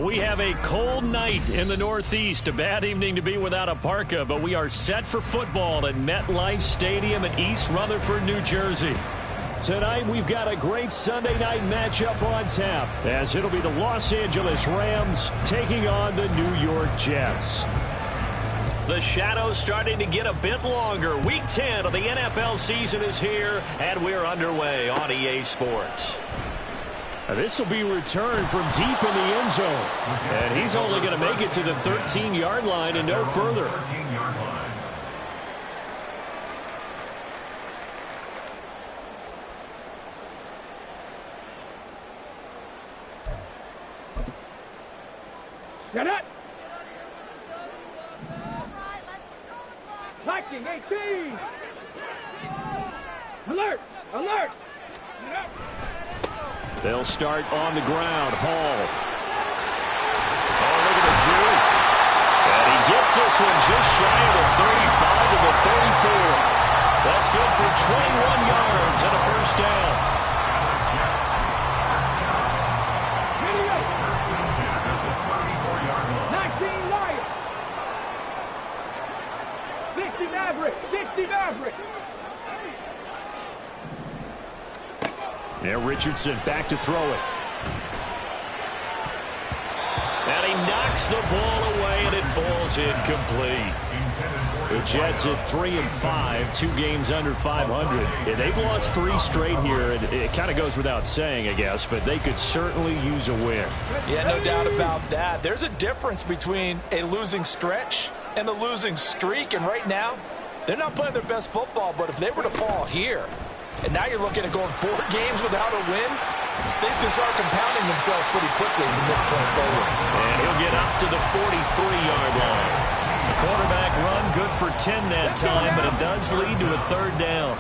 We have a cold night in the Northeast. A bad evening to be without a parka, but we are set for football at MetLife Stadium in East Rutherford, New Jersey. Tonight, we've got a great Sunday night matchup on tap, as it'll be the Los Angeles Rams taking on the New York Jets. The shadow's starting to get a bit longer. Week 10 of the NFL season is here, and we're underway on EA Sports. This will be returned from deep in the end zone. And he's only going to make it to the 13-yard line and no further. Set it. Blocking 18. Alert! Alert! They'll start on the ground. Hall. Oh, look at the juke. And he gets this one just shy of the 35 to the 34. That's good for 21 yards and a first down. 19 Lions. 60 Maverick. 60 Maverick. Now Richardson back to throw it. And he knocks the ball away, and it falls incomplete. The Jets at 3-5, 2 games under 500. Yeah, they've lost 3 straight here, and it kind of goes without saying, I guess, but they could certainly use a win. Yeah, no doubt about that. There's a difference between a losing stretch and a losing streak, and right now, they're not playing their best football, but if they were to fall here, and now you're looking at going 4 games without a win, things can start compounding themselves pretty quickly from this point forward. And he'll get up to the 43-yard line. The quarterback run good for 10 that time, but it does lead to a third down.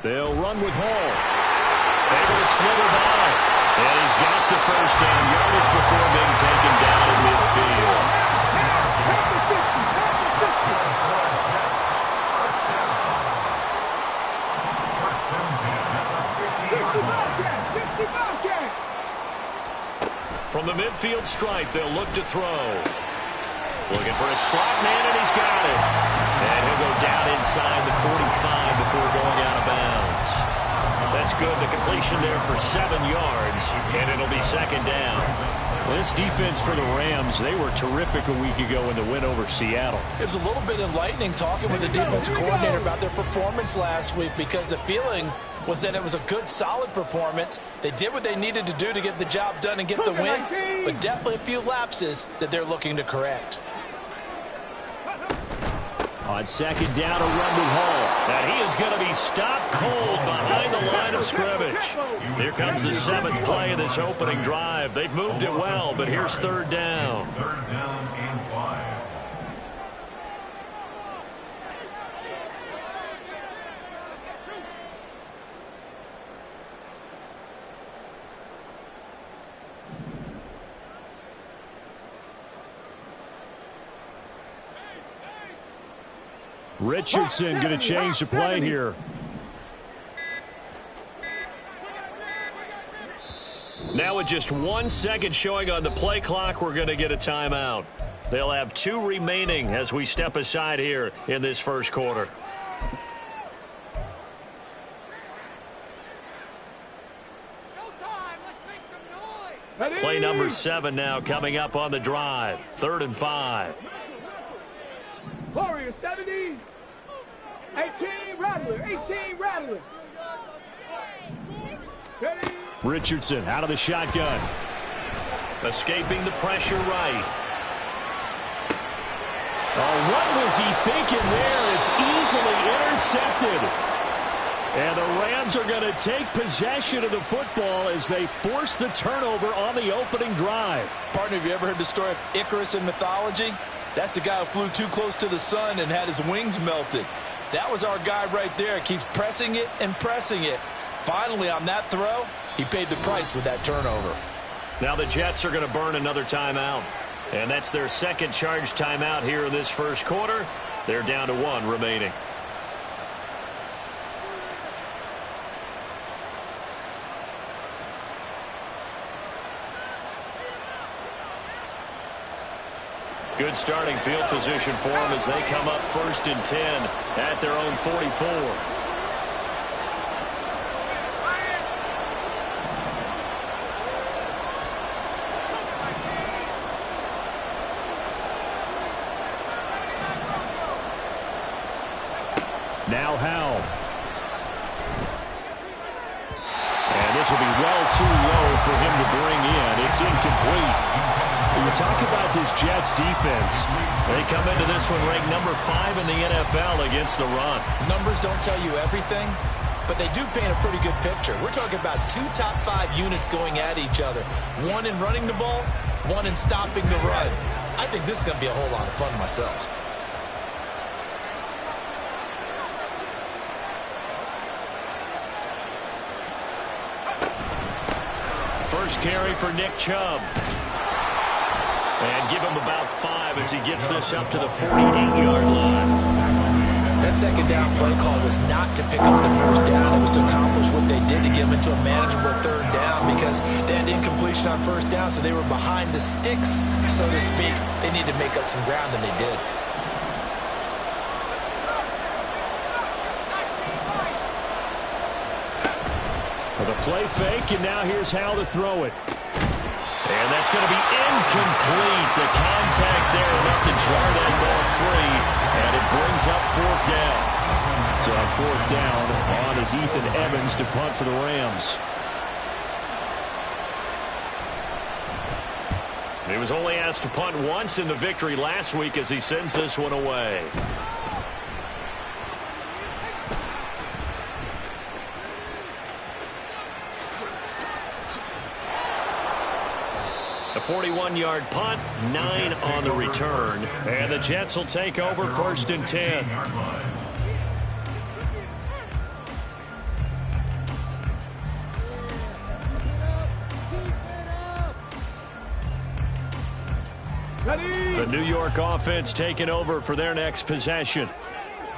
They'll run with Hall. Able to slither by. And he's got the first down yardage before being taken down in midfield. From the midfield stripe, they'll look to throw. Looking for a slot man, and he's got it. And he'll go down inside the 45 before going out of bounds. That's good. The completion there for 7 yards, and it'll be second down. Well, this defense for the Rams, they were terrific a week ago in the win over Seattle. It was a little bit enlightening talking with the defensive coordinator about their performance last week, because the feeling was that it was a good, solid performance. They did what they needed to do to get the job done and get the win, but definitely a few lapses that they're looking to correct. On second down, a run with Hall. And he is going to be stopped cold behind the line of scrimmage. Here comes the 7th play of this opening drive. They've moved it well, but here's third down. Third down and 5. Richardson going to change the play here. Now with just 1 second showing on the play clock, we're going to get a timeout. They'll have 2 remaining as we step aside here in this first quarter. Play number 7 now coming up on the drive. 3rd and 5. Warriors 70. 18 Rattler. 18 Rattler. Ready? Richardson out of the shotgun. Escaping the pressure right. Oh, what was he thinking there? It's easily intercepted. And the Rams are going to take possession of the football as they force the turnover on the opening drive. Partner, have you ever heard the story of Icarus in mythology? That's the guy who flew too close to the sun and had his wings melted. That was our guy right there. Keeps pressing it and pressing it. Finally, on that throw, he paid the price with that turnover. Now the Jets are going to burn another timeout. And that's their second charge timeout here in this first quarter. They're down to 1 remaining. Good starting field position for them as they come up 1st and 10 at their own 44. Now Howell. And this will be well too low for him to bring in. It's incomplete. When you talk about this Jets defense, they come into this one ranked number 5 in the NFL against the run. Numbers don't tell you everything, but they do paint a pretty good picture. We're talking about 2 top 5 units going at each other. One in running the ball, one in stopping the run. I think this is going to be a whole lot of fun myself. First carry for Nick Chubb. And give him about 5 as he gets this up to the 48-yard line. That second down play call was not to pick up the first down. It was to accomplish what they did to get them into a manageable third down because they had incompletion on first down, so they were behind the sticks, so to speak. They needed to make up some ground, and they did. With a play fake, and now here's how to throw it. And that's going to be incomplete. The contact there enough to jar that ball free, and it brings up 4th down. So on 4th down, on is Ethan Evans to punt for the Rams. He was only asked to punt once in the victory last week as he sends this one away. A 41-yard punt, 9 on the return. And the Jets will take over 1st and 10. The New York offense taking over for their next possession.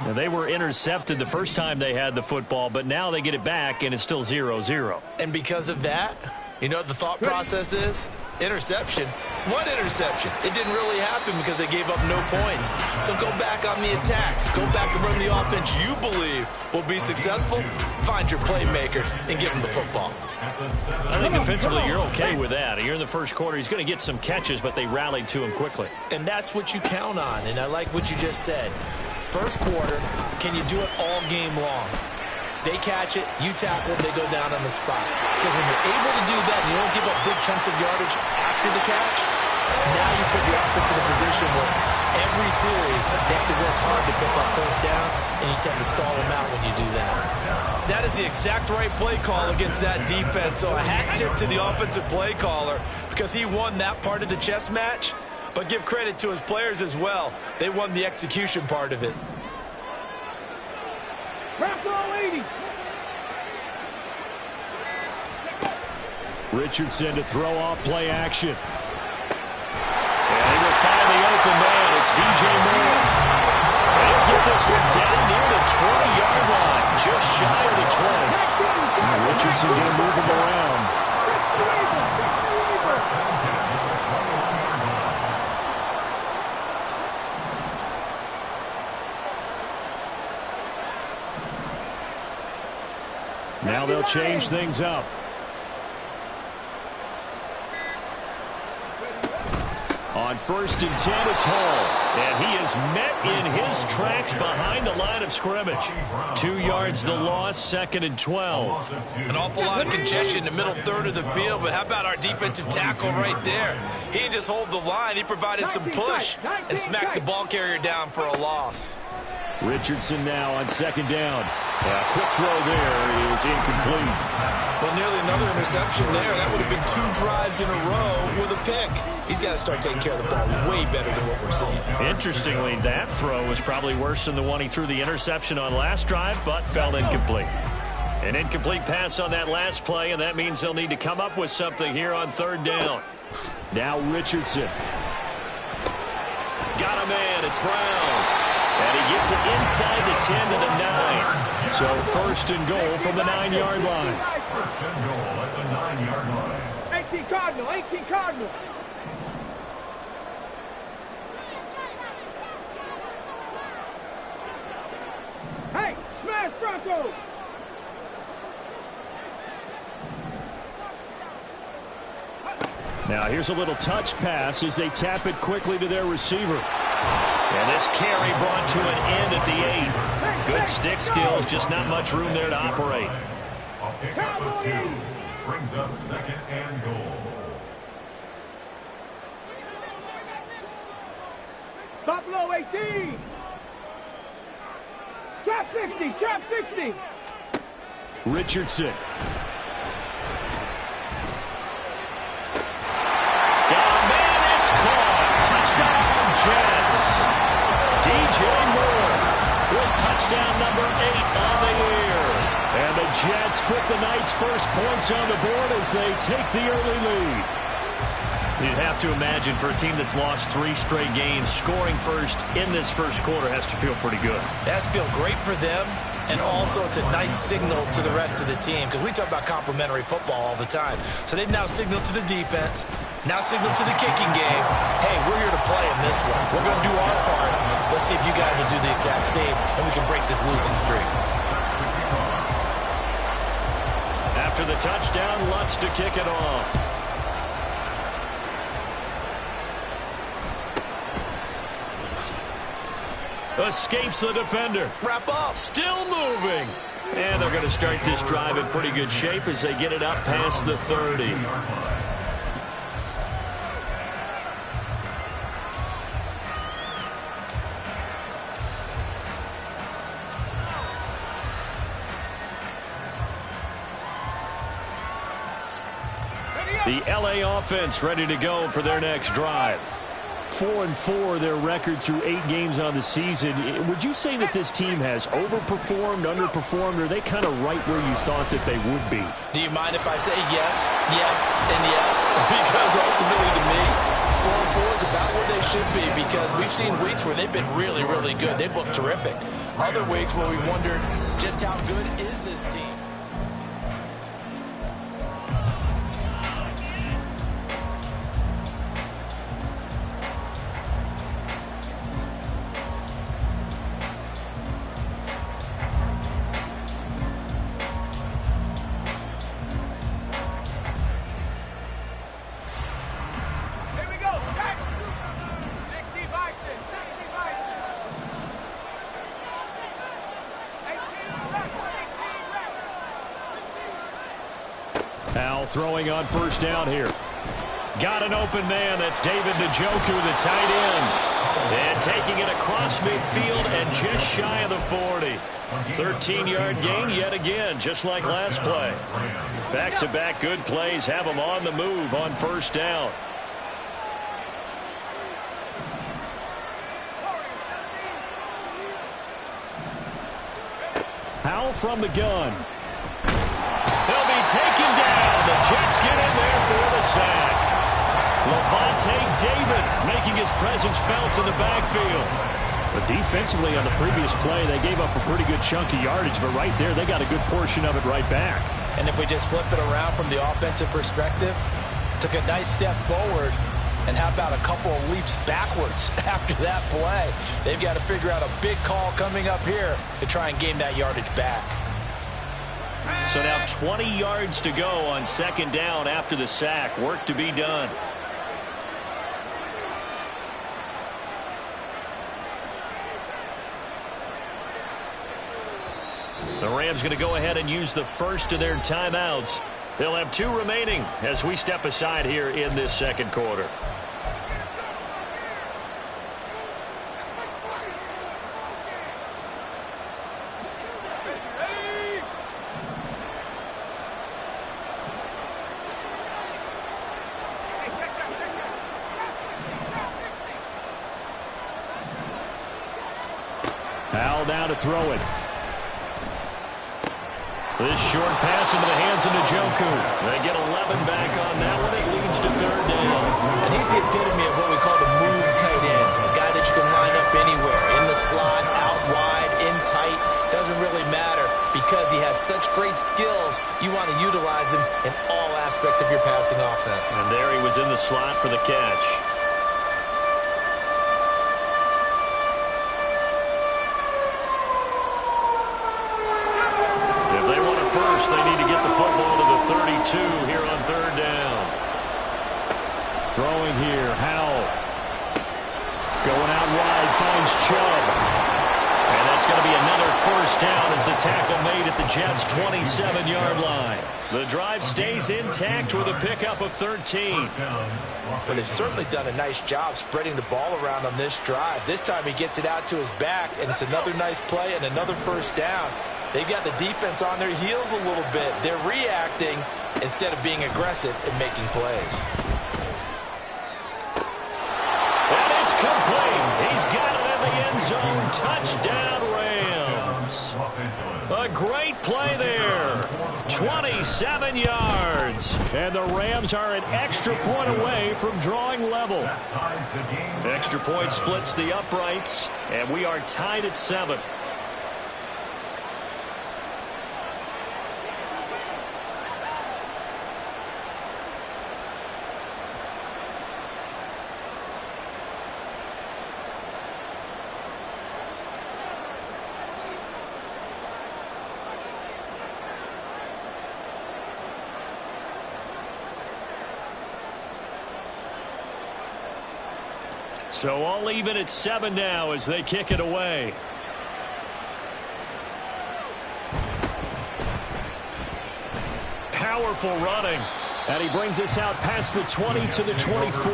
Now, they were intercepted the first time they had the football, but now they get it back, and it's still 0-0. And because of that, you know what the thought process is? Interception. What interception? It didn't really happen because they gave up no points. So go back on the attack. Go back and run the offense you believe will be successful. Find your playmakers and give them the football. I think defensively you're okay with that. Here in the first quarter, he's going to get some catches, but they rallied to him quickly. And that's what you count on, and I like what you just said. First quarter, can you do it all game long? They catch it, you tackle, they go down on the spot. Because when you're able to do that and you don't give up big chunks of yardage after the catch, now you put the offense in a position where every series they have to work hard to pick up first downs, and you tend to stall them out when you do that. That is the exact right play call against that defense. So a hat tip to the offensive play caller because he won that part of the chess match. But give credit to his players as well. They won the execution part of it. Richardson to throw off play action. And he will find the open man. It's DJ Moore. They'll get this one down near the 20-yard line, just shy of the 20. And Richardson going to move him around. Now they'll change things up. On 1st and 10, it's Hall. And he is met in his tracks behind the line of scrimmage. 2 yards the loss, 2nd and 12. An awful lot of congestion in the middle third of the field, but how about our defensive tackle right there? He didn't just hold the line, he provided some push and smacked the ball carrier down for a loss. Richardson now on 2nd down. A quick throw there is incomplete. Well, nearly another interception there. That would have been 2 drives in a row with a pick. He's got to start taking care of the ball way better than what we're seeing. Interestingly, that throw was probably worse than the one he threw the interception on last drive, but fell incomplete. An incomplete pass on that last play, and that means they'll need to come up with something here on 3rd down. Now Richardson. Got a man. It's Brown. And he gets it inside the 10 to the 9. So 1st and goal from the 9-yard line. 1st and goal at the 9-yard line. 18 Cardinal, 18 Cardinal. Hey, smash Broncos. Now here's a little touch pass as they tap it quickly to their receiver. And this carry brought to an end at the 8. Good stick skills, just not much room there to operate. A pickup of 2 brings up 2nd and goal. Buffalo 18. Trap 60, trap 60. Richardson. It's caught. Touchdown, Jets. DJ Moore with touchdown number 8 on the year. And the Jets put the Knights' first points on the board as they take the early lead. You'd have to imagine for a team that's lost 3 straight games, scoring first in this first quarter has to feel pretty good. It has to feel great for them, and also it's a nice signal to the rest of the team because we talk about complementary football all the time. So they've now signaled to the defense, now signaled to the kicking game, hey, we're here to play in this one. We're going to do our part. Let's see if you guys will do the exact same, and we can break this losing streak. After the touchdown, Lutz to kick it off. Escapes the defender. Wrap up. Still moving. And they're going to start this drive in pretty good shape as they get it up past the 30. The LA offense ready to go for their next drive. 4-4 their record through 8 games on the season. Would you say that this team has overperformed, underperformed, or are they kind of right where you thought that they would be? Do you mind if I say yes, yes, and yes? Because ultimately to me, 4-4 is about where they should be because we've seen weeks where they've been really, really good. They've looked terrific. Other weeks where we wondered just how good is this team. Al throwing on first down here. Got an open man. That's David Njoku, the tight end. And taking it across midfield and just shy of the 40. 13-yard gain yet again, just like last play. Back-to-back good plays have them on the move on first down. Howell from the gun. He'll be taken down. The Jets get in there for the sack. Levante David making his presence felt in the backfield. But defensively on the previous play, they gave up a pretty good chunk of yardage, but right there, they got a good portion of it right back. And if we just flip it around from the offensive perspective, took a nice step forward, and how about a couple of leaps backwards after that play? They've got to figure out a big call coming up here to try and gain that yardage back. So now 20 yards to go on second down after the sack. Work to be done. The Rams going to go ahead and use the first of their timeouts. They'll have 2 remaining as we step aside here in this second quarter. Al down to throw it. This short pass into the hands of Njoku. They get 11 back on that one. It leads to third down. And he's the epitome of what we call the move tight end. A guy that you can line up anywhere. In the slot, out wide, in tight. Doesn't really matter because he has such great skills. You want to utilize him in all aspects of your passing offense. And there he was in the slot for the catch. They need to get the football to the 32 here on third down. Throwing here, Howell. Going out wide, finds Chubb. And that's going to be another first first down as the tackle made at the Jets' 27-yard line. The drive stays intact with a pickup of 13. Well, they've certainly done a nice job spreading the ball around on this drive. This time he gets it out to his back, and it's another nice play and another first down. They've got the defense on their heels a little bit. They're reacting instead of being aggressive and making plays. And it's complete. He's got it in the end zone. Touchdown, Rams. A great play there. 27 yards. And the Rams are an extra point away from drawing level. Extra point splits the uprights, and we are tied at 7. So all even at 7 now as they kick it away. Powerful running. And he brings us out past the 20 to the 24.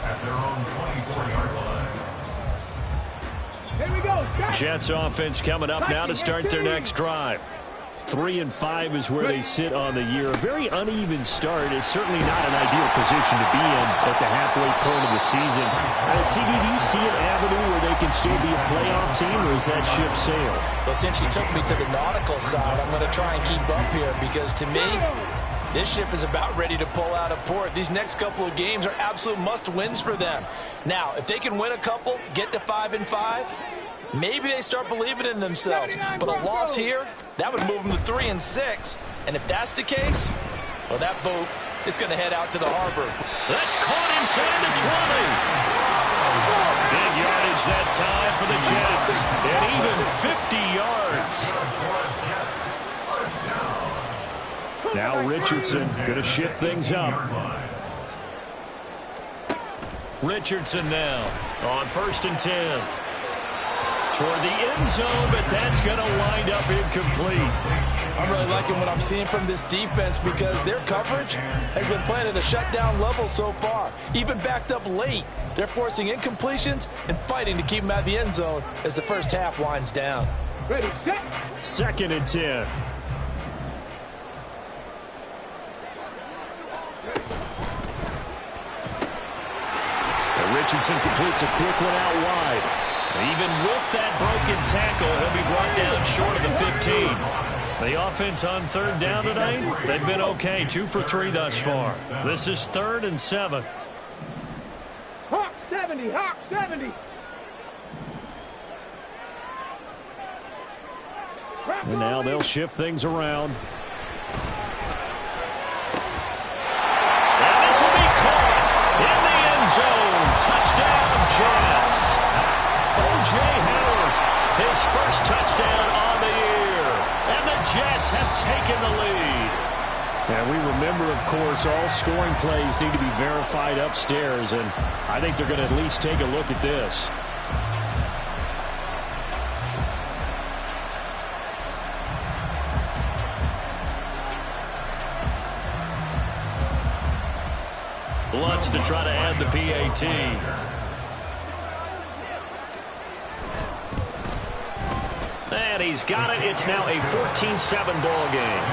At their own 24-yard line. Here we go. Jets offense coming up now to start their next drive. 3-5 is where they sit on the year. A very uneven start is certainly not an ideal position to be in at the halfway point of the season. CD, do you see an avenue where they can still be a playoff team, or is that ship sailed? Well, since you took me to the nautical side, I'm going to try and keep up here because to me, this ship is about ready to pull out of port. These next couple of games are absolute must-wins for them. Now, if they can win a couple, get to 5-5, maybe they start believing in themselves. But a loss here, that would move them to 3-6. And if that's the case, well, that boat is going to head out to the harbor. That's caught inside the 20. Big yardage that time for the Jets. And even 50 yards. Now Richardson going to shift things up. Richardson now on 1st and 10. Toward the end zone, but that's going to wind up incomplete. I'm really liking what I'm seeing from this defense because their coverage has been playing at a shutdown level so far. Even backed up late, they're forcing incompletions and fighting to keep them out of the end zone as the first half winds down. Ready, set. 2nd and 10. And Richardson completes a quick one out wide. Even with that broken tackle, he'll be brought down short of the 15. The offense on 3rd down tonight, they've been okay. 2 for 3 thus far. This is 3rd and 7. Hawk 70, Hawk 70. And now they'll shift things around. And this will be caught in the end zone. Touchdown, Jets. O.J. Howard, his first touchdown on the year. And the Jets have taken the lead. And we remember, of course, all scoring plays need to be verified upstairs. And I think they're going to at least take a look at this. Lutz to try to add the PAT. And he's got it. It's now a 14-7 ball game.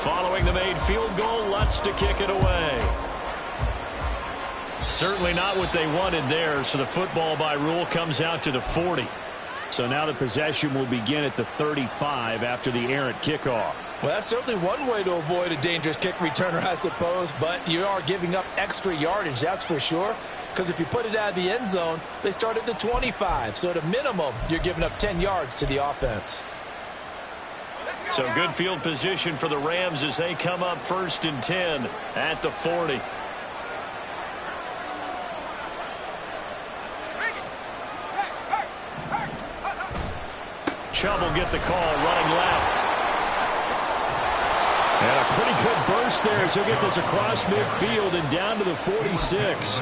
Following the made field goal, Lutz to kick it away. Certainly not what they wanted there, so the football by rule comes out to the 40. So now the possession will begin at the 35 after the errant kickoff. Well, that's certainly one way to avoid a dangerous kick returner, I suppose, but you are giving up extra yardage, that's for sure. Because if you put it out of the end zone, they start at the 25. So at a minimum, you're giving up 10 yards to the offense. So good field position for the Rams as they come up 1st and 10 at the 40. Chubb will get the call, running left. And a pretty good burst there as he'll get this across midfield and down to the 46.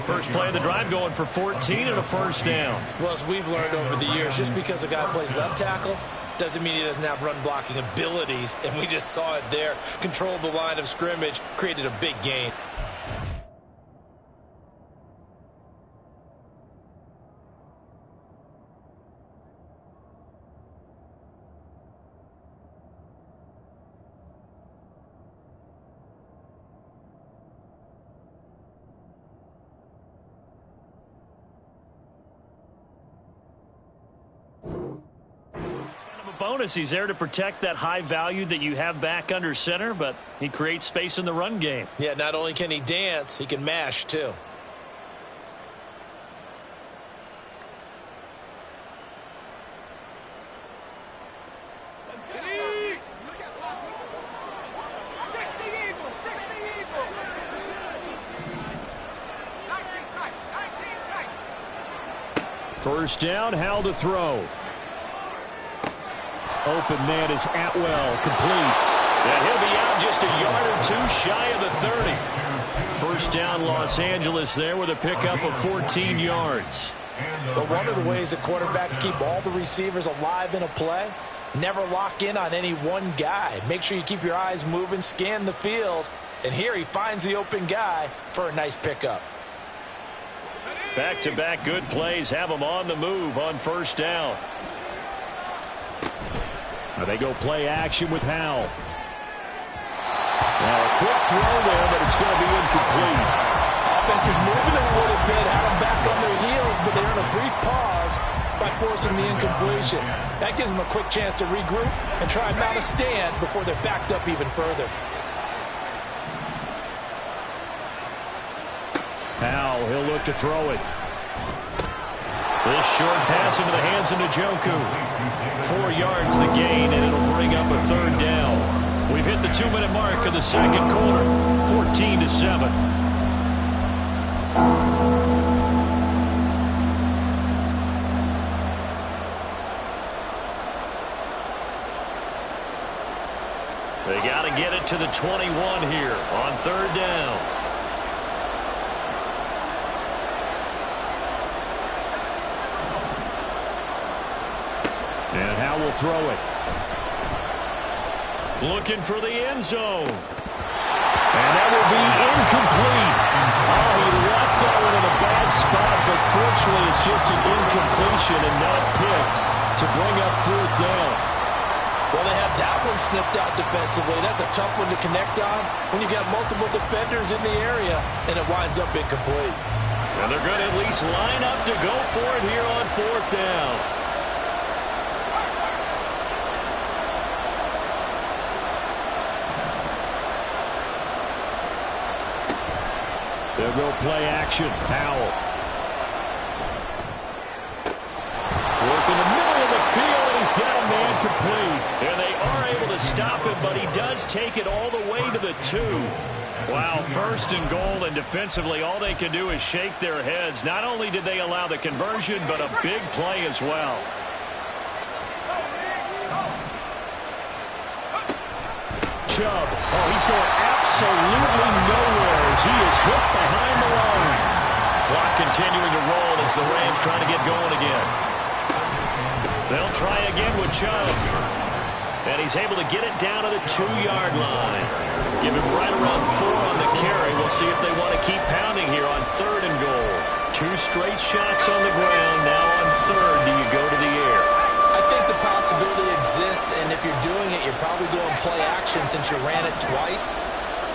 First play of the drive going for 14 and a first down. Well, as we've learned over the years, just because a guy plays left tackle doesn't mean he doesn't have run blocking abilities. And we just saw it there. Controlled the line of scrimmage, created a big gain. Bonus, he's there to protect that high value that you have back under center, but he creates space in the run game. Yeah, not only can he dance, he can mash too. First down, Howell to throw. Open man is Atwell, complete. And he'll be out just a yard or two shy of the 30. First down, Los Angeles there with a pickup of 14 yards. But one of the ways that quarterbacks keep all the receivers alive in a play, never lock in on any one guy. Make sure you keep your eyes moving, scan the field. And here he finds the open guy for a nice pickup. Back-to-back good plays have him on the move on first down. Now they go play action with Howell. Now a quick throw there, but it's going to be incomplete. Offense is moving a little bit, have them back on their heels, but they're in a brief pause by forcing the incompletion. That gives them a quick chance to regroup and try and mount a stand before they're backed up even further. Howell, he'll look to throw it. This short pass into the hands of Njoku. 4 yards the gain, and it'll bring up a third down. We've hit the 2-minute mark of the second quarter. 14-7. They got to get it to the 21 here on third down. And Howell will throw it. Looking for the end zone. And that will be incomplete. Oh, he left that one in a bad spot, but fortunately it's just an incompletion and not picked to bring up fourth down. Well, they have that one snipped out defensively. That's a tough one to connect on when you got multiple defenders in the area, and it winds up incomplete. And they're going to at least line up to go for it here on fourth down. They'll go play action. Howell. Working the middle of the field, and he's got a man complete. And they are able to stop him, but he does take it all the way to the 2. Wow, first and goal, and defensively all they can do is shake their heads. Not only did they allow the conversion, but a big play as well. Chubb. Oh, he's going absolutely nowhere as he is hit behind the line. Clock continuing to roll as the Rams trying to get going again. They'll try again with Chubb. And he's able to get it down to the 2-yard line. Give him right around 4 on the carry. We'll see if they want to keep pounding here on third and goal. 2 straight shots on the ground. Now on third, do you go to the air? I think the possibility exists, and if you're doing it, you're probably doing play action since you ran it twice.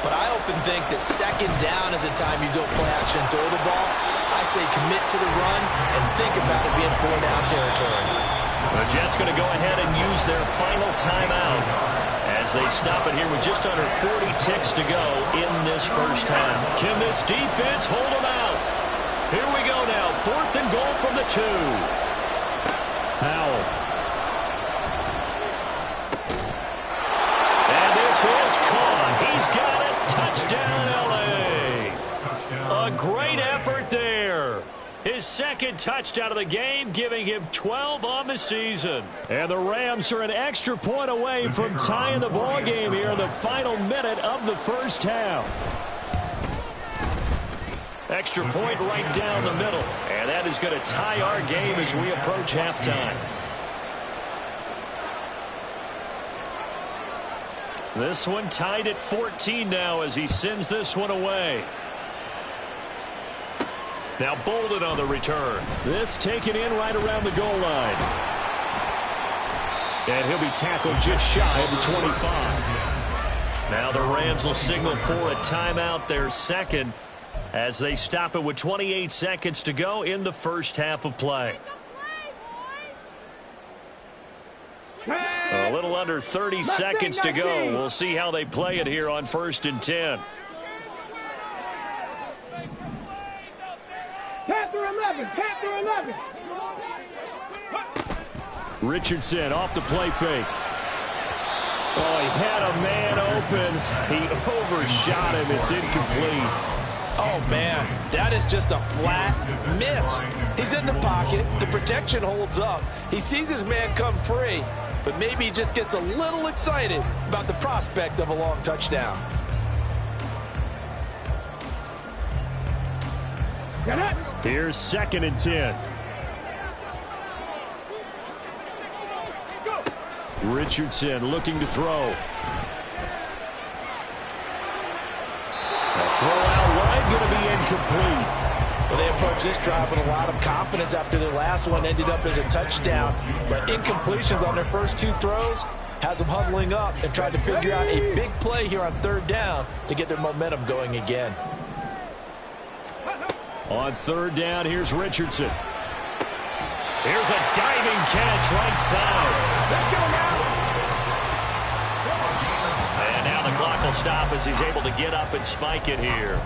but I often think that second down is a time you go play action and throw the ball. I say commit to the run and think about it being 4-down territory. The Jets going to go ahead and use their final timeout as they stop it here with just under 40 ticks to go in this first half. Can this defense hold them out? Here we go now. 4th and goal from the 2. Powell. And this is caught. He's got it. Touchdown, L.A. A great effort there. His second touchdown of the game, giving him 12 on the season. And the Rams are an extra point away from tying the ball game here in the final minute of the first half. Extra point right down the middle. And that is going to tie our game as we approach halftime. This one tied at 14 now as he sends this one away. Now Bolden on the return. This taken in right around the goal line. And he'll be tackled just shy of the 25. Now the Rams will signal for a timeout, their second, as they stop it with 28 seconds to go in the first half of play. A little under 30 seconds to go. We'll see how they play it here on 1st and 10. Panther 11, Panther 11. Richardson off the play fake. Oh, he had a man open. He overshot him. It's incomplete. Oh, man, that is just a flat miss. He's in the pocket. The protection holds up. He sees his man come free, but maybe he just gets a little excited about the prospect of a long touchdown. Here's 2nd and 10. Richardson looking to throw. The throw out wide going to be incomplete. Well, they approached this drive with a lot of confidence after their last one ended up as a touchdown. But incompletions on their first 2 throws has them huddling up and trying to figure out a big play here on 3rd down to get their momentum going again. On 3rd down, here's Richardson. Here's a diving catch right side. Let's go now. And now the clock will stop as he's able to get up and spike it here.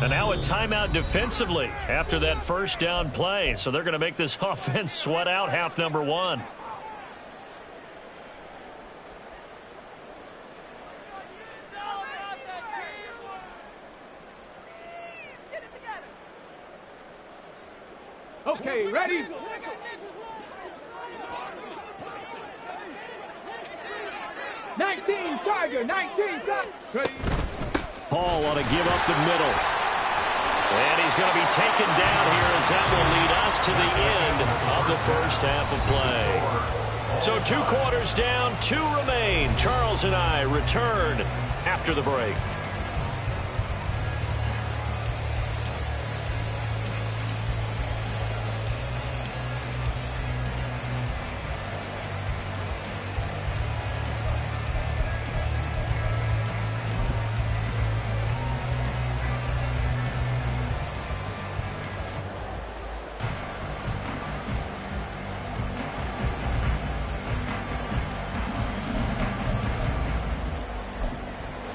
And now a timeout defensively after that first down play. So they're going to make this offense sweat out half number 1. Okay, ready? Nineteen Tiger, 19 Tiger. Ready? Paul ought to give up the middle. And he's going to be taken down here as that will lead us to the end of the first half of play. So 2 quarters down, 2 remain. Charles and I return after the break.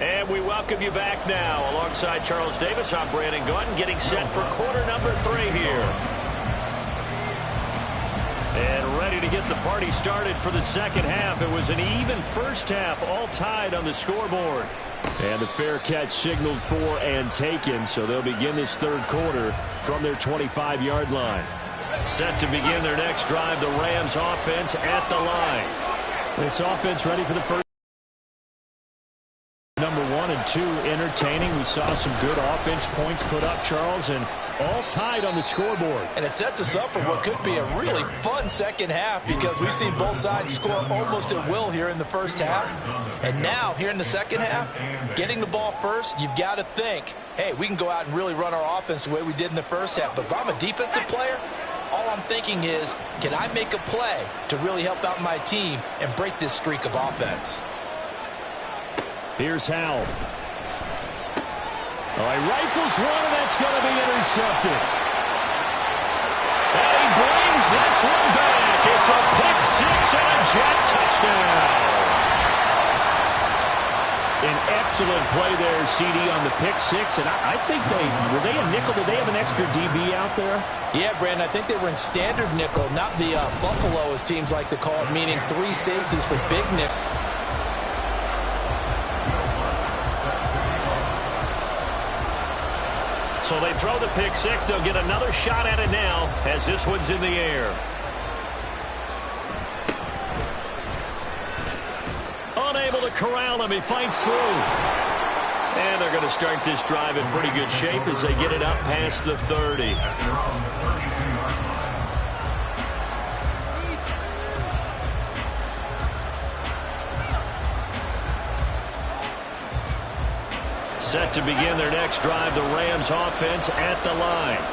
And we welcome you back now. Alongside Charles Davis, I'm Brandon Gordon, getting set for quarter number 3 here. And ready to get the party started for the second half. It was an even first half, all tied on the scoreboard. And the fair catch signaled for and taken, so they'll begin this 3rd quarter from their 25-yard line. Set to begin their next drive, the Rams offense at the line. This offense ready for the first. Number 1 and 2 entertaining. We saw some good offense points put up, Charles, and all tied on the scoreboard. And it sets us up for what could be a really fun second half because we've seen both sides score almost at will here in the first half. And now, here in the second half, getting the ball first, you've got to think, hey, we can go out and really run our offense the way we did in the first half. But if I'm a defensive player, all I'm thinking is, can I make a play to really help out my team and break this streak of offense? Here's Howell. Oh, he rifles one, and that's going to be intercepted. And he brings this one back. It's a pick six and a Jet touchdown. An excellent play there, CD, on the pick six. And I think were they a nickel? Did they have an extra DB out there? Yeah, Brandon, I think they were in standard nickel, not the Buffalo, as teams like to call it, meaning 3 safeties for bigness. So they throw the pick six. They'll get another shot at it now as this one's in the air. Unable to corral him. He fights through. And they're going to start this drive in pretty good shape as they get it up past the 30. Set to begin their next drive, the Rams offense at the line.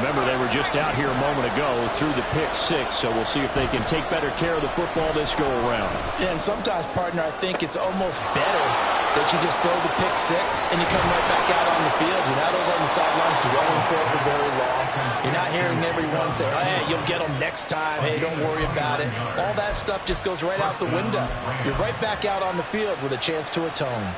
Remember, they were just out here a moment ago through the pick six, so we'll see if they can take better care of the football this go-around. Yeah, and sometimes, partner, I think it's almost better that you just throw the pick six and you come right back out on the field. You're not over on the sidelines dwelling for it for very long. You're not hearing everyone say, hey, you'll get them next time. Hey, don't worry about it. All that stuff just goes right out the window. You're right back out on the field with a chance to atone.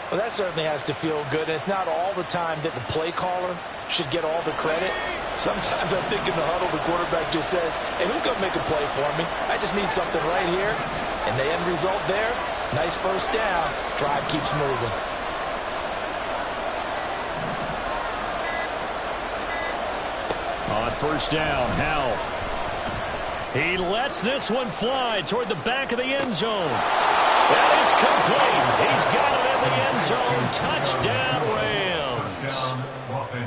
Well, that certainly has to feel good. And it's not all the time that the play caller should get all the credit. Sometimes I think in the huddle, the quarterback just says, hey, who's going to make a play for me? I just need something right here. And the end result there, nice first down. Drive keeps moving. On first down, Howell. He lets this one fly toward the back of the end zone. And it's complete. He's got it in the end zone. Touchdown, Rams.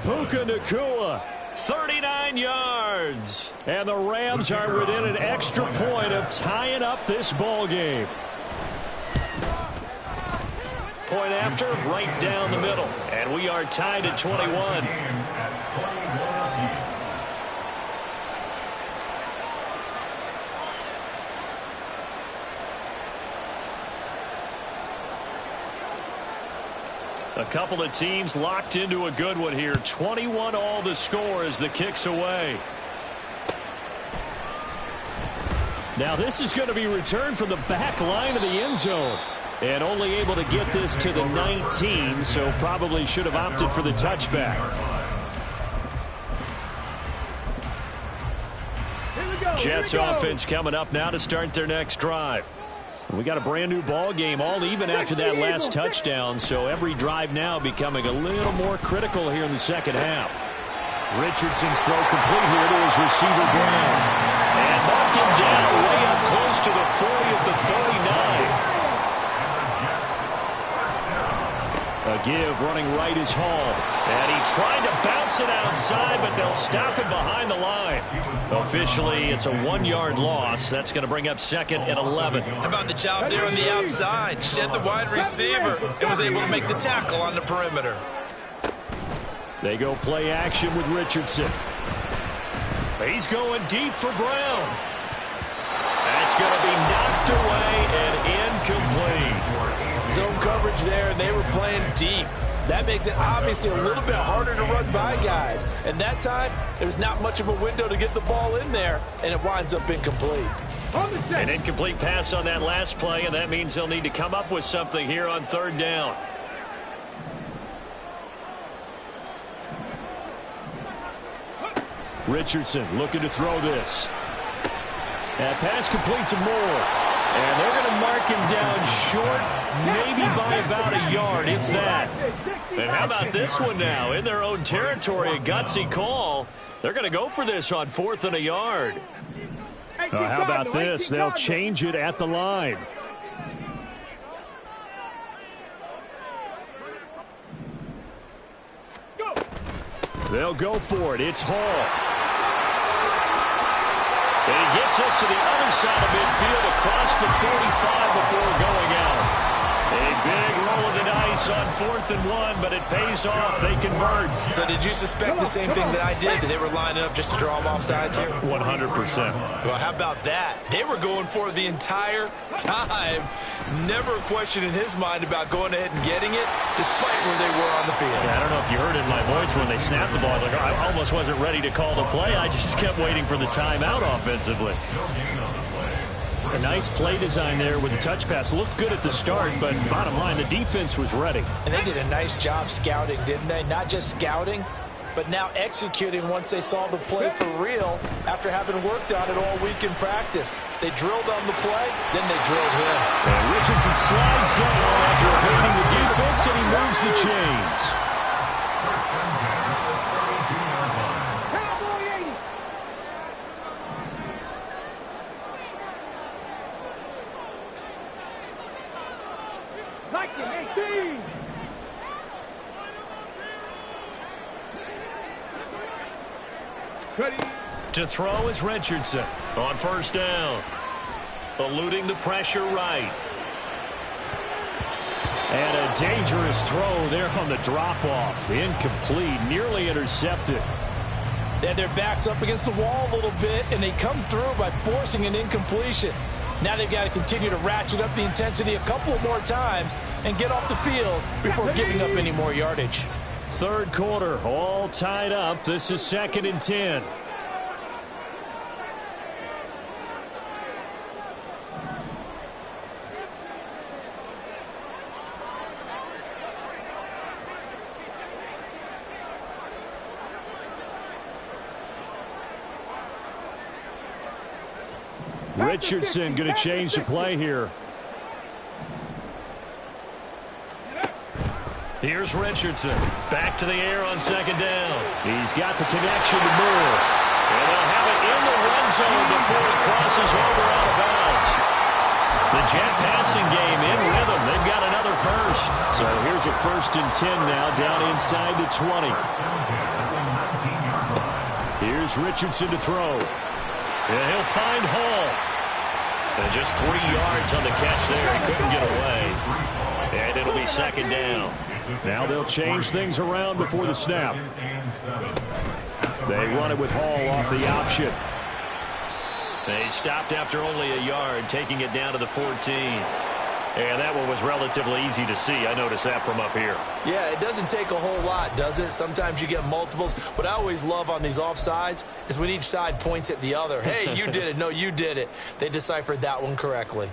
Puka Nacua, 39 yards. And the Rams are within an extra point of tying up this ball game. Point after, right down the middle. And we are tied at 21. A couple of teams locked into a good one here. 21 all the score as the kick's away. Now this is going to be returned from the back line of the end zone. And only able to get this to the 19, so probably should have opted for the touchback. Jets offense coming up now to start their next drive. We got a brand new ball game, all even after that last touchdown, so every drive now becoming a little more critical here in the second half. Richardson's throw complete here to his receiver Brown. And knock him down way up close to the 40 of the 39. A give running right is Hall. And he tried to bounce it outside, but they'll stop him behind the line. Officially, it's a 1-yard loss. That's going to bring up second and 11. How about the job there on the outside? Shed the wide receiver and was able to make the tackle on the perimeter. They go play action with Richardson. He's going deep for Brown. That's going to be knocked away and incomplete. Zone coverage there, and they were playing deep. That makes it obviously a little bit harder to run by guys. And that time, there's not much of a window to get the ball in there, and it winds up incomplete. An incomplete pass on that last play, and that means they'll need to come up with something here on third down. Richardson looking to throw this. That pass complete to Moore. And they're going to mark him down short, maybe by about a yard, if that. And how about this one now? In their own territory, a gutsy call. They're going to go for this on 4th and a yard. How about this? They'll change it at the line. They'll go for it. It's Hall. And he gets us to the other side of midfield across the 45 before going out. A big roll of the dice is on 4th and 1, but it pays off. They convert. So did you suspect the same thing that I did, that they were lining up just to draw them off sides here? 100%. Well, how about that? They were going for it the entire time. Never a question in his mind about going ahead and getting it, despite where they were on the field. Yeah, I don't know if you heard it in my voice when they snapped the ball. I was like, oh, I almost wasn't ready to call the play. I just kept waiting for the timeout offensively. A nice play design there with the touch pass. Looked good at the start, but bottom line, the defense was ready. And they did a nice job scouting, didn't they? Not just scouting, but now executing once they saw the play for real after having worked on it all week in practice. They drilled on the play, then they drilled him. And Richardson slides down after evading the defense, and he moves the chains. To throw is Richardson on 1st down. Eluding the pressure right. And a dangerous throw there on the drop-off. Incomplete, nearly intercepted. They had their backs up against the wall a little bit, and they come through by forcing an incompletion. Now they've got to continue to ratchet up the intensity a couple more times and get off the field before giving up any more yardage. 3rd quarter, all tied up. This is 2nd and 10. Richardson going to change the play here. Here's Richardson. Back to the air on 2nd down. He's got the connection to Moore. And they'll have it in the red zone before he crosses over out of bounds. The Jet passing game in rhythm. They've got another first. So here's a 1st and 10 now, down inside the 20. Here's Richardson to throw. And he'll find Hall. And just 3 yards on the catch there. He couldn't get away. And it'll be 2nd down. Now they'll change things around before the snap. They run it with Hall off the option. They stopped after only a yard, taking it down to the 14. And that one was relatively easy to see. I noticed that from up here. Yeah, it doesn't take a whole lot, does it? Sometimes you get multiples. What I always love on these offsides is when each side points at the other. Hey, you did it. No, you did it. They deciphered that one correctly.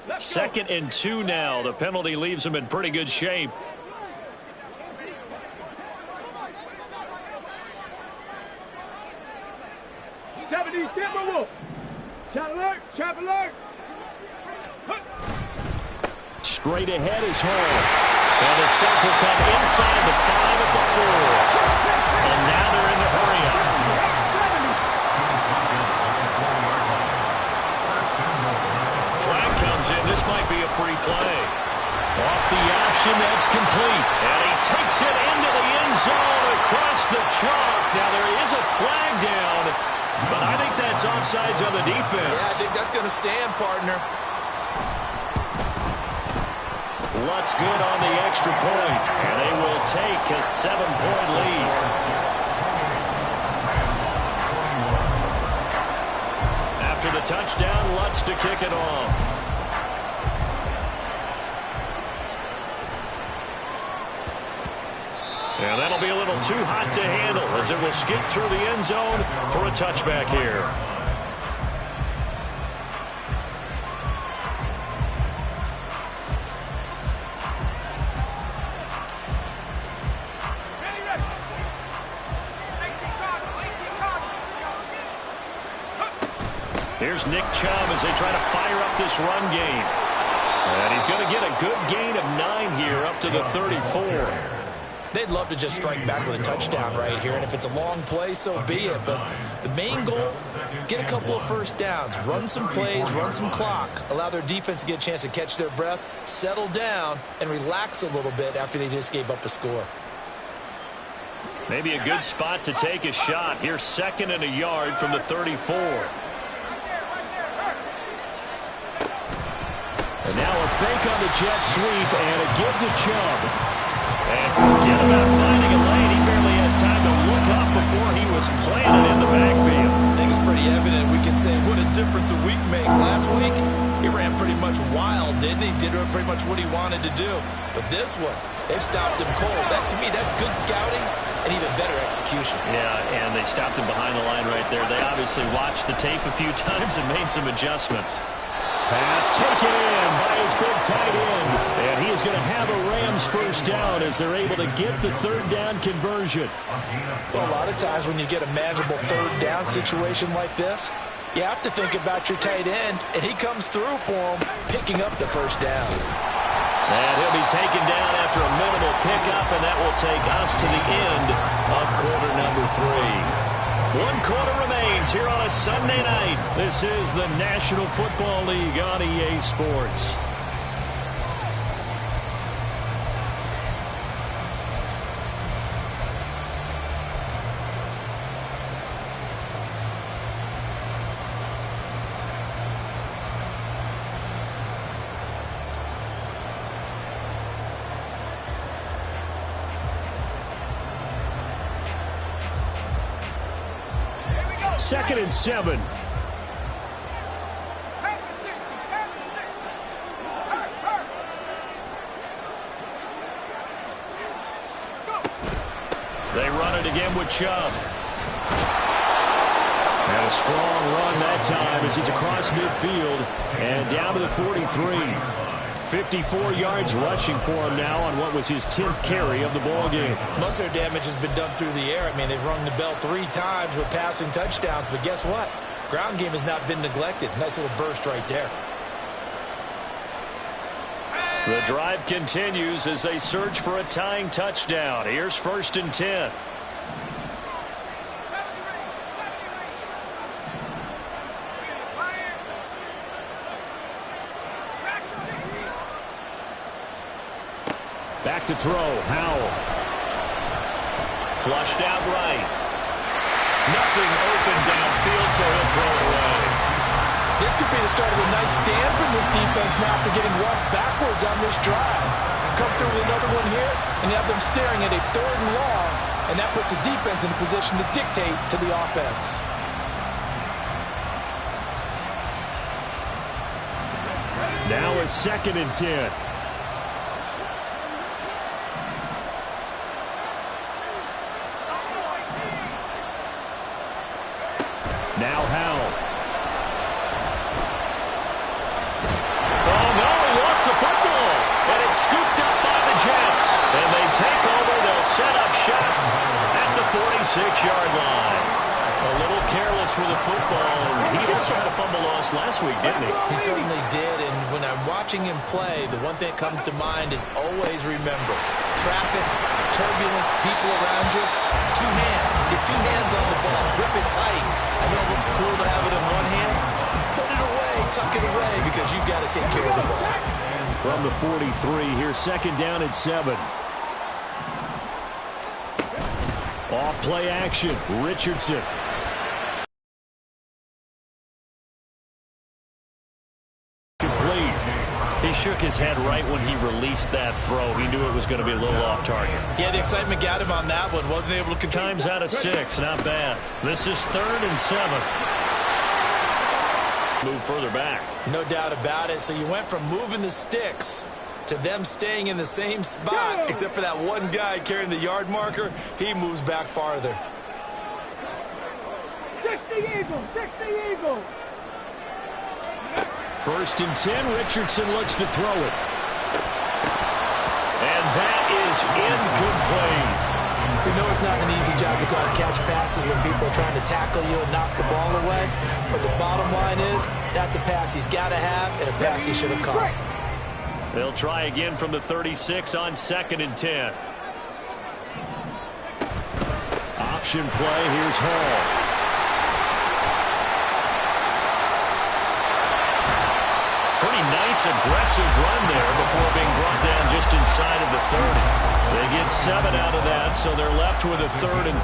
2nd and 2 now. The penalty leaves them in pretty good shape. Trap alert! Straight ahead is Hall. And the stop will come inside the 5 at the 4. And now they're in the hurry up. Flag comes in. This might be a free play. Off the option, that's complete. And he takes it into the end zone across the chalk. Now there is a flag down, but I think that's offsides on the defense. Yeah, I think that's going to stand, partner. Lutz good on the extra point, and they will take a 7-point lead. After the touchdown, Lutz to kick it off. And that'll be a little too hot to handle as it will skip through the end zone for a touchback here. Here's Nick Chubb as they try to fire up this run game. And he's going to get a good gain of 9 here up to the 34. They'd love to just strike back with a touchdown right here, and if it's a long play, so be it. But the main goal, get a couple of first downs, run some plays, run some clock, allow their defense to get a chance to catch their breath, settle down, and relax a little bit after they just gave up a score. Maybe a good spot to take a shot. Here's 2nd and a yard from the 34. And fake on the jet sweep and a give to Chubb. And forget about finding a lane. He barely had time to look up before he was planted in the backfield. I think it's pretty evident. We can say what a difference a week makes. Last week, he ran pretty much wild, didn't he? Did pretty much what he wanted to do. But this one, they've stopped him cold. That, to me, that's good scouting and even better execution. Yeah, and they stopped him behind the line right there. They obviously watched the tape a few times and made some adjustments. Pass taken in by his big tight end. And he is going to have a Rams first down as they're able to get the third down conversion. Well, a lot of times when you get a manageable third down situation like this, you have to think about your tight end, and he comes through for him, picking up the first down. And he'll be taken down after a minimal pickup, and that will take us to the end of quarter number 3. 1 quarter remains here on a Sunday night. This is the National Football League on EA Sports. Second and 7. They run it again with Chubb. And a strong run that time as he's across midfield and down to the 43. 54 yards rushing for him now on what was his 10th carry of the ball game. Most of their damage has been done through the air. I mean, they've rung the bell 3 times with passing touchdowns, but guess what? Ground game has not been neglected. Nice little burst right there. The drive continues as they search for a tying touchdown. Here's 1st and 10. Back to throw, Howell. Flushed out right. Nothing open downfield, so he'll throw it away. This could be the start of a nice stand from this defense now after getting walked backwards on this drive. Come through with another one here, and have them staring at a 3rd and long, and that puts the defense in a position to dictate to the offense. Now a 2nd and 10. Now Howell. Oh, no, he lost the football. And it's scooped up by the Jets. And they take over. They'll set up shop at the 46-yard line. A little careless with the football. And he also had a fumble loss last week, didn't he? He certainly did, and when I'm watching him play, the one thing that comes to mind is always remember, traffic, turbulence, people around you, 2 hands. Get 2 hands on the ball. Grip it tight. I know it looks cool to have it in one hand. Put it away, tuck it away, because you've got to take care of the ball. From the 43, here's 2nd down and 7. Off play action, Richardson. Complete. He shook his head right when he released that throw. He knew it was going to be a little off target. Yeah, the excitement got him on that one. Wasn't able to control. Times out of 6, not bad. This is 3rd and 7. Move further back. No doubt about it. So you went from moving the sticks to them staying in the same spot, except for that one guy carrying the yard marker. He moves back farther. 60 Eagles, 60 Eagles. 1st and 10, Richardson looks to throw it. And that is incomplete. We know it's not an easy job to go out and catch passes when people are trying to tackle you and knock the ball away. But the bottom line is, that's a pass he's got to have and a pass he should have caught. They'll try again from the 36 on 2nd and 10. Option play, here's Hall. Pretty nice aggressive run there before being brought down just inside of the 30. They get 7 out of that, so they're left with a 3rd and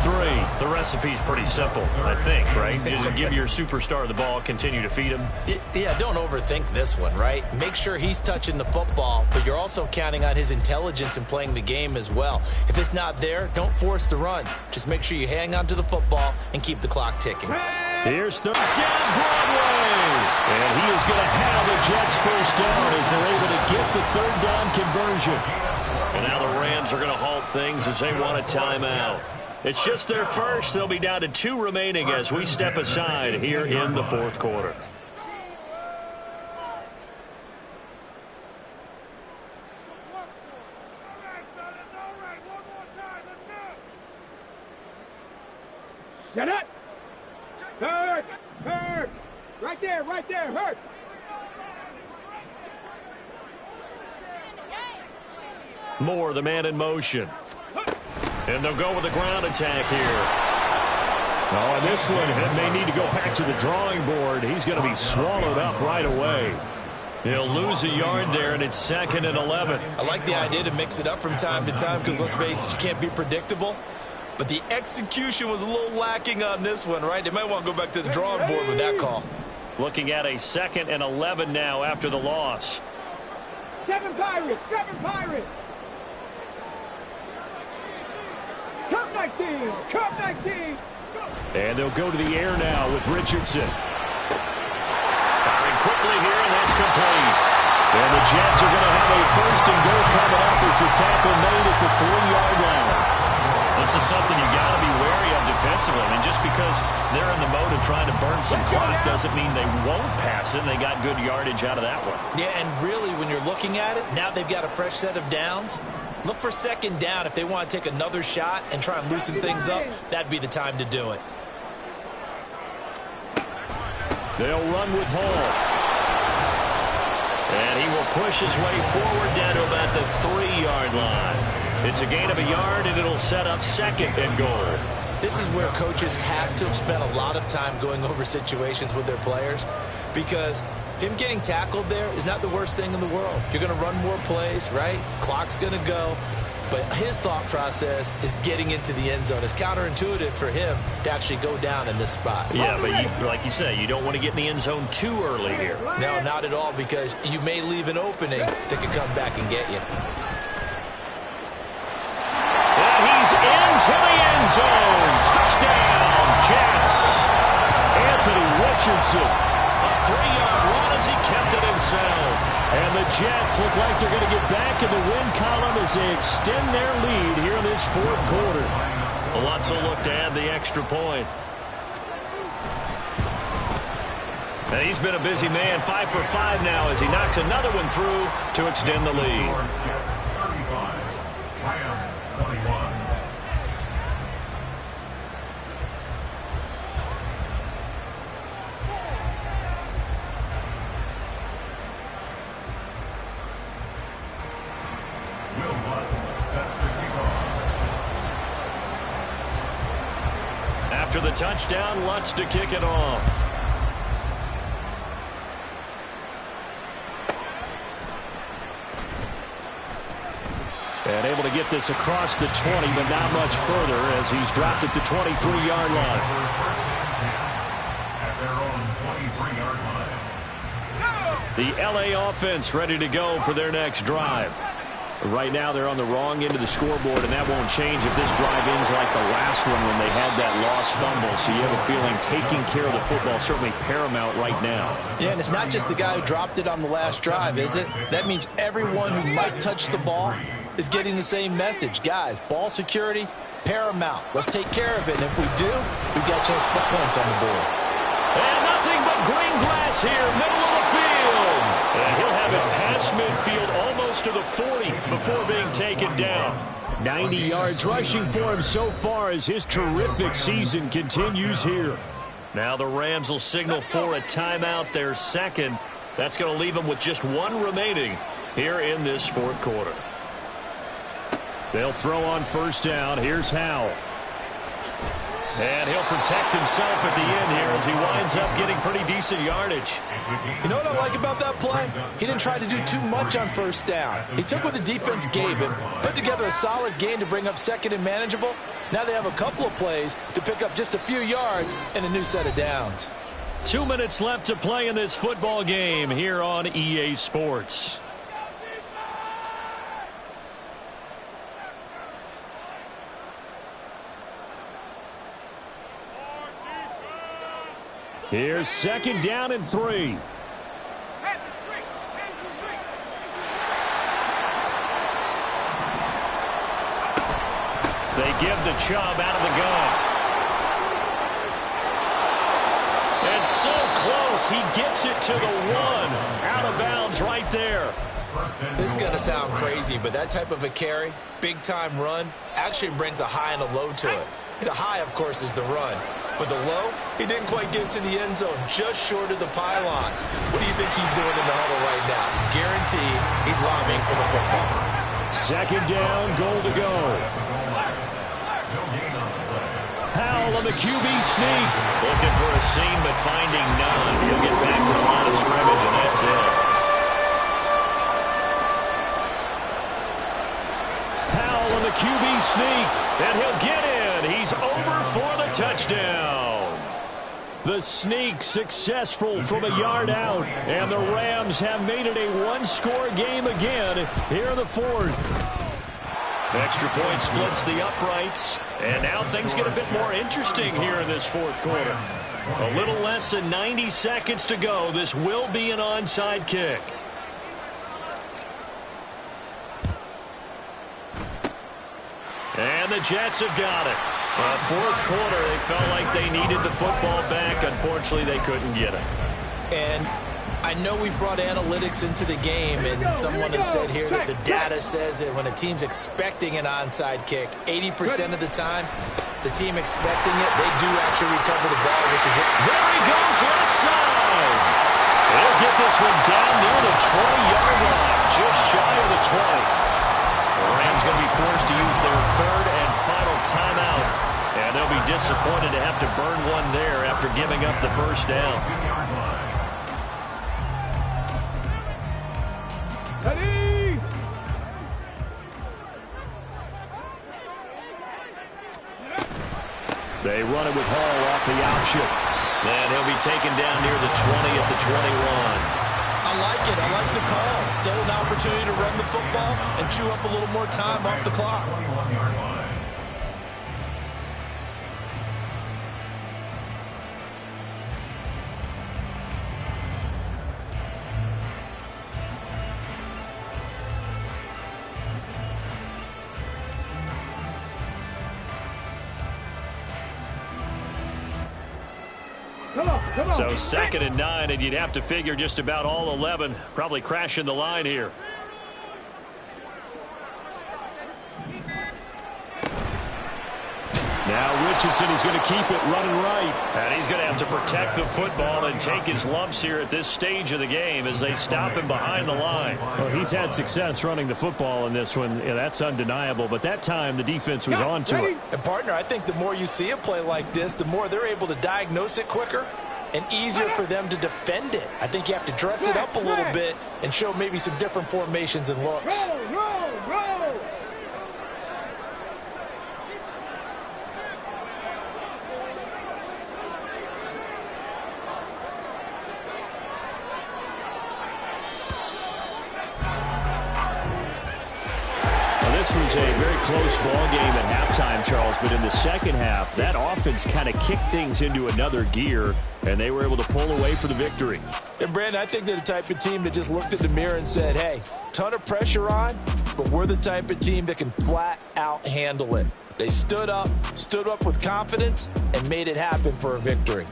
3. The recipe's pretty simple, I think, right? Just give your superstar the ball, continue to feed him. Yeah, don't overthink this one, right? Make sure he's touching the football, but you're also counting on his intelligence in playing the game as well. If it's not there, don't force the run. Just make sure you hang on to the football and keep the clock ticking. Here's third down Broadway. And he is going to have the Jets first down as they're able to get the 3rd down conversion. And now the Rams are going to halt things as they want a timeout. It's just their first. They'll be down to 2 remaining as we step aside here in the 4th quarter. Shut up! Hurt! Hurt! Right there, hurt! Moore, the man in motion. And they'll go with the ground attack here. Oh, and this one may need to go back to the drawing board. He's going to be swallowed up right away. They'll lose a yard there, and it's 2nd and 11. I like the idea to mix it up from time to time because, let's face it, you can't be predictable. But the execution was a little lacking on this one, right? They might want to go back to the drawing board with that call. Looking at a 2nd and 11 now after the loss. 7 Pirates! 7 Pirates! Cup 19! Cup 19! And they'll go to the air now with Richardson. Firing quickly here, and that's complete. And the Jets are going to have a 1st and goal coming up as the tackle made at the 3-yard line. This is something you got to be wary of defensively. I mean, just because they're in the mode of trying to burn some clock doesn't mean they won't pass it. They got good yardage out of that one. Yeah, and really, when you're looking at it, now they've got a fresh set of downs. Look for 2nd down. If they want to take another shot and try and loosen things up, that'd be the time to do it. They'll run with Hall. And he will push his way forward down to about the 3-yard line. It's a gain of a yard, and it'll set up 2nd and goal. This is where coaches have to have spent a lot of time going over situations with their players, because him getting tackled there is not the worst thing in the world. You're going to run more plays, right? Clock's going to go. But his thought process is getting into the end zone. It's counterintuitive for him to actually go down in this spot. Yeah, but like you say, you don't want to get in the end zone too early here. No, not at all, because you may leave an opening that could come back and get you. And he's into the end zone. Touchdown, Jets. Anthony Richardson. A 3-yard run as he kept it himself. And the Jets look like they're going to get back in the win column as they extend their lead here in this 4th quarter. Lots will look to add the extra point. And he's been a busy man, 5 for 5 now as he knocks another one through to extend the lead. Jets 35, Rams 21. After the touchdown, Lutz to kick it off. And able to get this across the 20, but not much further as he's dropped it to 23-yard line. At their own 23-yard line. The L.A. offense ready to go for their next drive. Right now they're on the wrong end of the scoreboard, and that won't change if this drive ends like the last one when they had that lost fumble. So you have a feeling taking care of the football certainly paramount right now. Yeah, and it's not just the guy who dropped it on the last drive, is it? That means everyone who might touch the ball is getting the same message. Guys, ball security, paramount. Let's take care of it, and if we do, we've got a chance to put points on the board. And nothing but green grass here, middle of the field. And he'll have it past midfield almost to the 40 before being taken down. 90 yards rushing for him so far as his terrific season continues here. Now the Rams will signal for a timeout, their 2nd. That's going to leave them with just 1 remaining here in this 4th quarter. They'll throw on 1st down. Here's Howell. And he'll protect himself at the end here as he winds up getting pretty decent yardage. You know what I like about that play? He didn't try to do too much on first down. He took what the defense gave him, put together a solid game to bring up second and manageable. Now they have a couple of plays to pick up just a few yards and a new set of downs. 2 minutes left to play in this football game here on EA Sports. Here's 2nd down and 3. They give the Chubb out of the gun. And so close, he gets it to the 1. Out of bounds right there. This is going to sound crazy, but that type of a carry, big-time run, actually brings a high and a low to it. The high, of course, is the run. But the low, he didn't quite get to the end zone, just short of the pylon. What do you think he's doing in the huddle right now? Guaranteed he's lobbying for the football. 2nd down, goal to go. Powell on the QB sneak. Looking for a seam, but finding none. He'll get back to the line of scrimmage, and that's it. Powell on the QB sneak, and he'll get in. He's over for the touchdown. The sneak successful from a yard out, and the Rams have made it a one-score game again here in the 4th. Extra point splits the uprights, and now things get a bit more interesting here in this 4th quarter. A little less than 90 seconds to go. This will be an onside kick. And the Jets have got it. 4th quarter, they felt like they needed the football back. Unfortunately, they couldn't get it. And I know we brought analytics into the game, and someone has said here that the data says that when a team's expecting an onside kick, 80% of the time, the team expecting it, they do actually recover the ball, which is what... There he goes, left side. They'll get this one down near the 20-yard line, just shy of the 20. The Rams going to be forced to use their 3rd and final timeout, and they'll be disappointed to have to burn one there after giving up the first down. Ready? They run it with Hall off the option. And he'll be taken down near the 20 at the 21. I like it. I like the call. Still an opportunity to run the football and chew up a little more time off the clock. Come on. So 2nd and 9, and you'd have to figure just about all 11 probably crashing the line here. Now Richardson is going to keep it running right. And he's going to have to protect the football and take his lumps here at this stage of the game as they stop him behind the line. Well, he's had success running the football in this one. Yeah, that's undeniable. But that time the defense was on to it. And, partner, I think the more you see a play like this, the more they're able to diagnose it quicker and easier for them to defend it. I think you have to dress it up a little bit and show maybe some different formations and looks. Roll. This was a very close ball game at halftime, Charles, but in the second half, that offense kind of kicked things into another gear, and they were able to pull away for the victory. And, Brandon, I think they're the type of team that just looked at the mirror and said, hey, ton of pressure on, but we're the type of team that can flat out handle it. They stood up with confidence, and made it happen for a victory.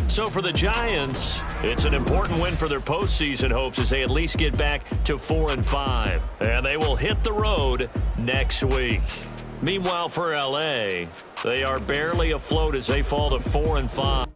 So for the Giants, it's an important win for their postseason hopes as they at least get back to 4-5. And they will hit the road next week. Meanwhile, for LA, they are barely afloat as they fall to 4-5.